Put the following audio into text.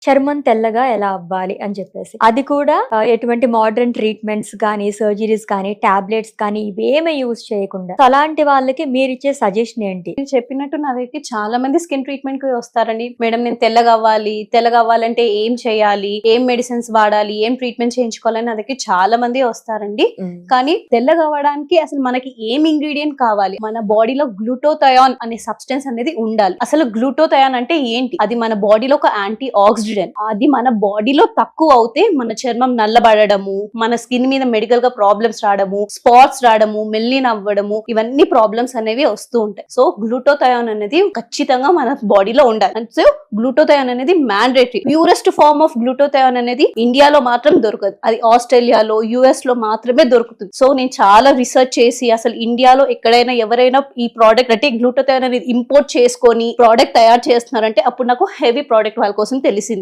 చర్మం తెల్లగా ఎలా అవ్వాలి అని చెప్పేసి. అది కూడా ఎటువంటి మోడర్న్ ట్రీట్మెంట్స్ గానీ, సర్జరీస్ కానీ, టాబ్లెట్స్ కానీ ఇవేమీ యూజ్ చేయకుండా. సో, అలాంటి వాళ్ళకి మీరిచ్చే సజెషన్ ఏంటి? మీరు చెప్పినట్టు నా దగ్గరికి చాలా మంది స్కిన్ ట్రీట్మెంట్ కి వస్తారండి. మేడం నేను తెల్లగా అవ్వాలంటే ఏం చేయాలి, ఏం మెడిసిన్స్ వాడాలి, ఏం ట్రీట్మెంట్ చేయించుకోవాలని నా దగ్గరికి చాలా మంది వస్తారండి. కానీ తెల్లగా అవ్వడానికి అసలు మనకి ఏం ఇంగ్రీడియంట్ కావాలి, మన బాడీలో గ్లూటోథయాన్ అనే సబ్స్టెన్స్ అనేది ఉండాలి. అసలు గ్లూటోథయాన్ అంటే ఏంటి? అది మన బాడీలో ఒక యాంటీ ఆక్సిడెంట్. అది మన బాడీలో తక్కువ అవుతే మన చర్మం నల్లబడము, మన స్కిన్ మీద మెడికల్ గా ప్రాబ్లమ్స్ రావడము, స్పాట్స్ రావడము, మెల్లిన అవ్వడము, ఇవన్నీ ప్రాబ్లమ్స్ అనేవి వస్తూ ఉంటాయి. సో గ్లూటోథయాన్ అనేది ఖచ్చితంగా మన బాడీలో ఉండాలి. సో గ్లూటోథయాన్ అనేది mandatory. Purest form of glutathione అనేది ఇండియాలో మాత్రం దొరకదు, అది ఆస్ట్రేలియాలో, యుఎస్ లో మాత్రమే దొరుకుతుంది. సో నేను చాలా రీసెర్చ్ చేసి అసలు ఇండియాలో ఎక్కడైనా ఎవరైనా ఈ ప్రోడక్ట్ అంటే గ్లూటోథయాన్ అనేది ఇంపోర్ట్ చేసుకొని ప్రోడక్ట్ తయారు చేస్తున్నారంటే అప్పుడు నాకు హెవీ ప్రోడక్ట్ వాళ్ళ కోసం తెలిసింది.